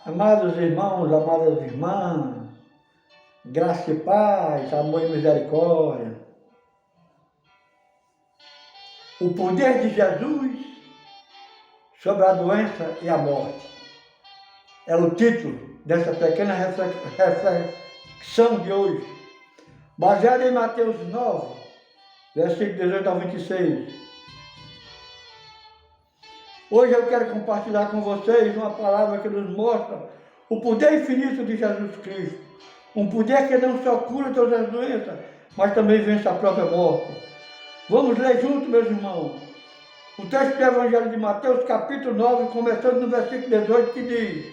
Amados irmãos, amadas irmãs, graça e paz, amor e misericórdia. O poder de Jesus sobre a doença e a morte é o título dessa pequena reflexão de hoje, baseada em Mateus 9, versículo 18 ao 26. Hoje eu quero compartilhar com vocês uma palavra que nos mostra o poder infinito de Jesus Cristo. Um poder que não só cura todas as doenças, mas também vence a própria morte. Vamos ler juntos, meus irmãos. O texto do Evangelho de Mateus, capítulo 9, começando no versículo 18, que diz: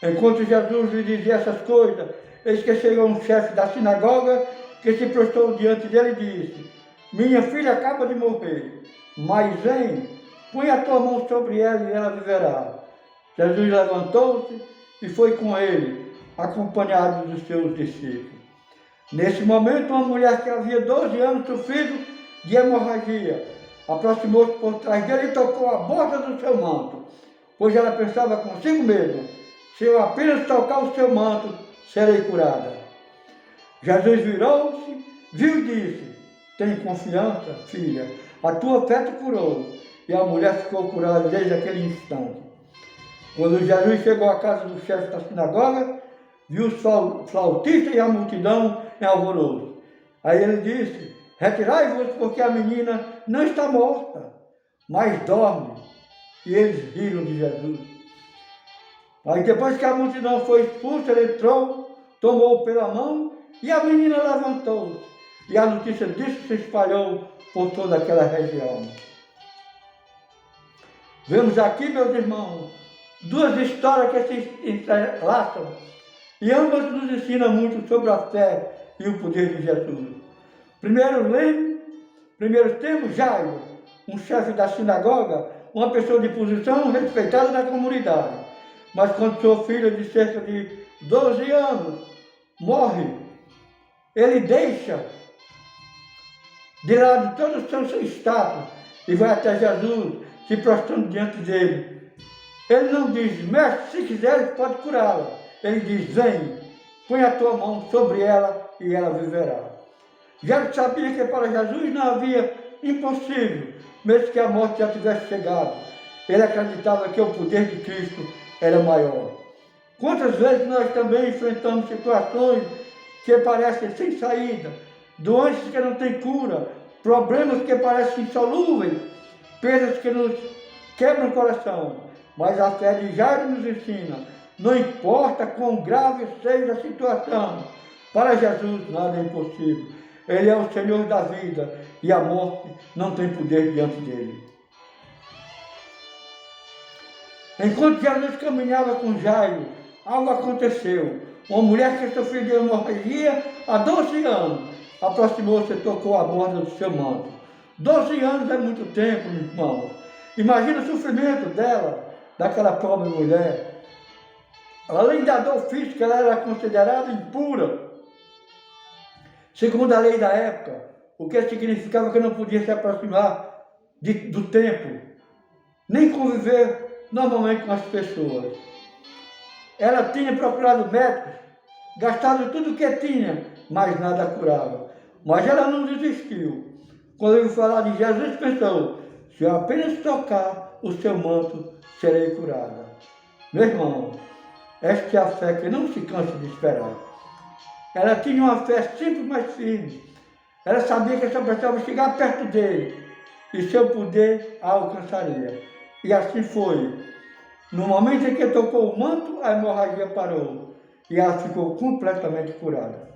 enquanto Jesus lhe dizia essas coisas, eis que chegou um chefe da sinagoga que se prostrou diante dele e disse: minha filha acaba de morrer, mas vem, põe a tua mão sobre ela e ela viverá. Jesus levantou-se e foi com ele, acompanhado dos seus discípulos. Nesse momento, uma mulher que havia 12 anos sofrido de hemorragia aproximou-se por trás dele e tocou a borda do seu manto, pois ela pensava consigo mesma: se eu apenas tocar o seu manto, serei curada. Jesus virou-se, viu e disse: tem confiança, filha, a tua fé te curou. E a mulher ficou curada desde aquele instante. Quando Jesus chegou à casa do chefe da sinagoga, viu os flautistas e a multidão em alvoroço. Aí ele disse: retirai-vos, porque a menina não está morta, mas dorme. E eles riram de Jesus. Aí depois que a multidão foi expulsa, ele entrou, tomou-o pela mão e a menina levantou-se. E a notícia disso se espalhou por toda aquela região. Vemos aqui, meus irmãos, duas histórias que se entrelaçam e ambas nos ensinam muito sobre a fé e o poder de Jesus. Primeiro temos Jairo, um chefe da sinagoga, uma pessoa de posição respeitada na comunidade. Mas quando sua filha de cerca de 12 anos morre, ele deixa de lado todo o seu status e vai até Jesus, se prostrando diante dele. Ele não diz: mestre, se quiseres pode curá-la. Ele diz: vem, põe a tua mão sobre ela e ela viverá. Já sabia que para Jesus não havia impossível, mesmo que a morte já tivesse chegado. Ele acreditava que o poder de Cristo era maior. Quantas vezes nós também enfrentamos situações que parecem sem saída, doenças que não têm cura, problemas que parecem insolúveis, perdas que nos quebram o coração. Mas a fé de Jairo nos ensina: não importa quão grave seja a situação, para Jesus nada é impossível. Ele é o Senhor da vida e a morte não tem poder diante dele. Enquanto Jesus caminhava com Jairo, algo aconteceu. Uma mulher que sofreu de hemorragia há 12 anos aproximou-se e tocou a borda do seu manto. 12 anos é muito tempo, meu irmão. Imagina o sofrimento dela, daquela pobre mulher. Além da dor física, ela era considerada impura, segundo a lei da época, o que significava que não podia se aproximar do templo, nem conviver normalmente com as pessoas. Ela tinha procurado médicos, gastado tudo o que tinha, mas nada curava. Mas ela não desistiu. Quando ouviu falar de Jesus, pensou: se eu apenas tocar o seu manto, serei curada. Meu irmão, esta é a fé que não se cansa de esperar. Ela tinha uma fé simples, mas firme. Ela sabia que essa pessoa ia chegar perto dele e seu poder a alcançaria. E assim foi. No momento em que tocou o manto, a hemorragia parou e ela ficou completamente curada.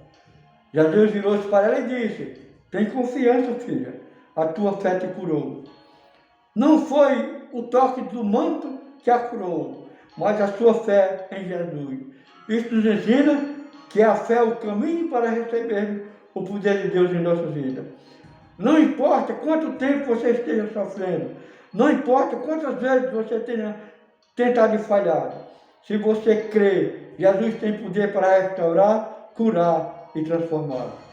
Jesus virou-se para ela e disse: tem confiança, filha, a tua fé te curou. Não foi o toque do manto que a curou, mas a sua fé em Jesus. Isso nos ensina que a fé é o caminho para receber o poder de Deus em nossa vida. Não importa quanto tempo você esteja sofrendo, não importa quantas vezes você tenha tentado falhar, se você crê, Jesus tem poder para restaurar, curar e transformar.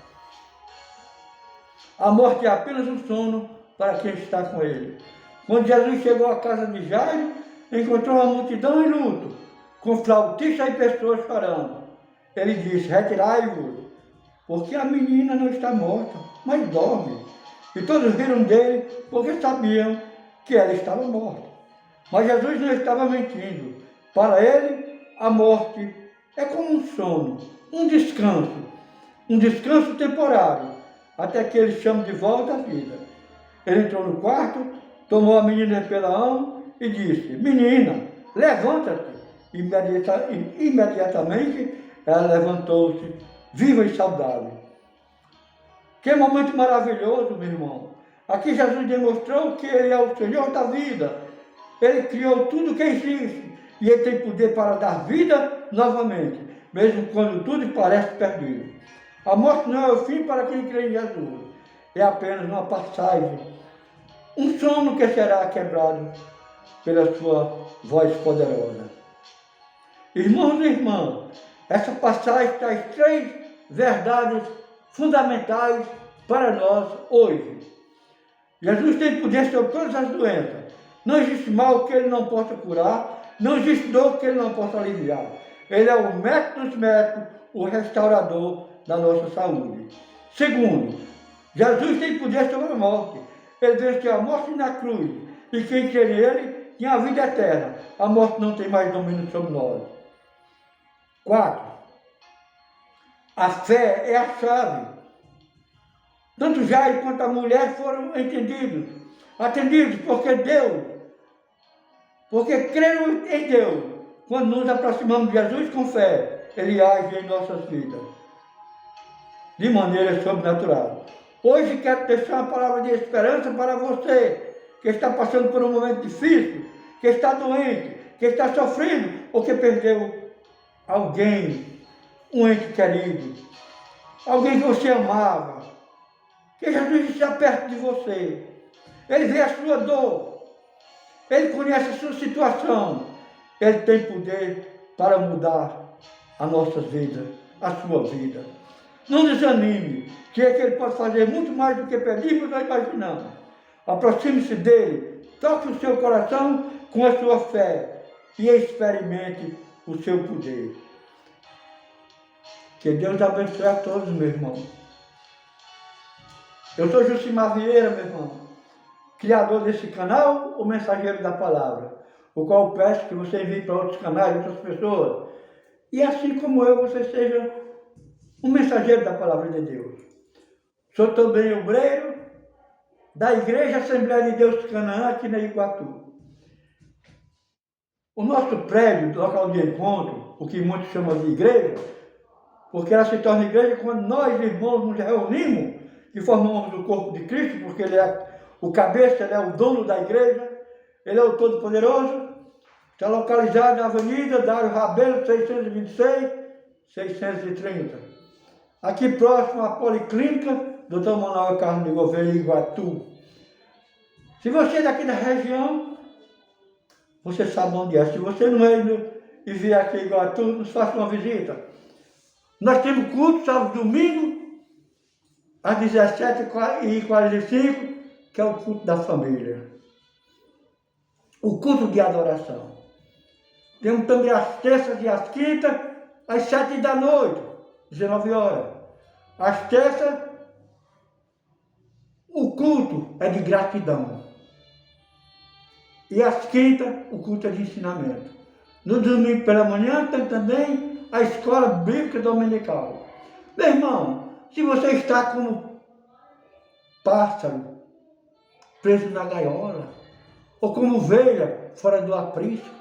A morte é apenas um sono para quem está com ele. Quando Jesus chegou à casa de Jairo, encontrou uma multidão em luto. com flautista e pessoas chorando. Ele disse, retirai-vos, porque a menina não está morta, mas dorme. E todos riram dele, porque sabiam que ela estava morta. Mas Jesus não estava mentindo. Para ele, a morte é como um sono, um descanso temporário, até que ele chame de volta à vida. Ele entrou no quarto, tomou a menina pela mão e disse, menina, levanta-te. Imediatamente ela levantou-se, viva e saudável. Que momento maravilhoso, meu irmão. Aqui Jesus demonstrou que Ele é o Senhor da vida. Ele criou tudo que existe e Ele tem poder para dar vida novamente, mesmo quando tudo parece perdido. A morte não é o fim para quem crê em Jesus. É apenas uma passagem, um sono que será quebrado pela sua voz poderosa. Irmãos e irmãs, essa passagem traz 3 verdades fundamentais para nós hoje. Jesus tem poder sobre todas as doenças. Não existe mal que Ele não possa curar, não existe dor que Ele não possa aliviar. Ele é o médico dos médicos, o restaurador da nossa saúde. Segundo, Jesus tem poder sobre a morte. Ele venceu a morte na cruz. E quem crê nele tem a vida eterna. A morte não tem mais domínio sobre nós. 4. A fé é a chave. Tanto Jairo quanto a mulher foram atendidos porque creram em Deus. Quando nos aproximamos de Jesus com fé, Ele age em nossas vidas, de maneira sobrenatural. Hoje quero deixar uma palavra de esperança para você, que está passando por um momento difícil, que está doente, que está sofrendo, ou que perdeu alguém, um ente querido, alguém que você amava, que Jesus está perto de você. Ele vê a sua dor, Ele conhece a sua situação, Ele tem poder para mudar a nossa vida, a sua vida. Não desanime, que é que Ele pode fazer muito mais do que pedimos ou imaginamos. Aproxime-se dEle, toque o seu coração com a sua fé e experimente o seu poder. Que Deus abençoe a todos, meu irmão. Eu sou Jucimar Vieira, meu irmão, criador desse canal, o mensageiro da palavra, o qual peço que você envie para outros canais, outras pessoas, e assim como eu, você seja um mensageiro da palavra de Deus. Sou também obreiro da Igreja Assembleia de Deus Canaã, aqui na Iguatu. O nosso prédio, local de encontro, o que muitos chamam de igreja, porque ela se torna igreja quando nós, irmãos, nos reunimos e formamos o corpo de Cristo, porque Ele é o cabeça, Ele é o dono da igreja, Ele é o Todo-Poderoso. Está localizado na Avenida Dário Rabelo, 626, 630. Aqui próximo à Policlínica, Dr. Manuel Carlos de Gouveia, Iguatu. Se você é daqui da região, você sabe onde é. Se você não é e vier aqui em Iguatu, nos faça uma visita. Nós temos culto, sábado e domingo, às 17h45, que é o culto da família. O culto de adoração. Temos também as terças e as quintas, às 7 da noite, 19 horas. Às terças, o culto é de gratidão. E às quintas, o culto é de ensinamento. No domingo pela manhã tem também a escola bíblica dominical. Meu irmão, se você está como pássaro preso na gaiola, ou como ovelha fora do aprisco,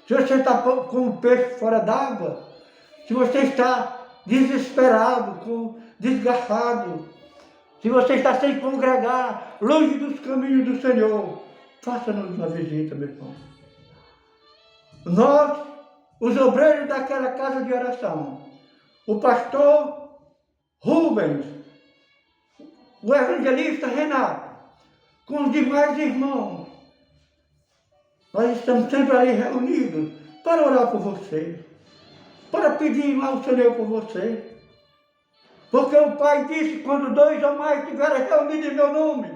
se você está como peixe fora d'água, se você está desesperado, desgastado, se você está sem congregar, longe dos caminhos do Senhor, faça-nos uma visita, meu irmão. Nós, os obreiros daquela casa de oração, o pastor Rubens, o evangelista Renato, com os demais irmãos, nós estamos sempre ali reunidos para orar por você, para pedir ao Senhor por você. Porque o Pai disse, quando 2 ou mais estiverem reunidos em meu nome,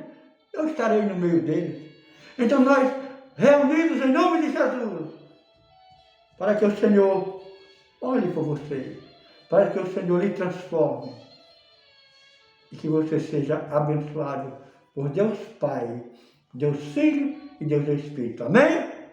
eu estarei no meio deles. Então nós, reunidos em nome de Jesus, para que o Senhor olhe por você, para que o Senhor lhe transforme e que você seja abençoado por Deus Pai, Deus Filho e Deus Espírito. Amém?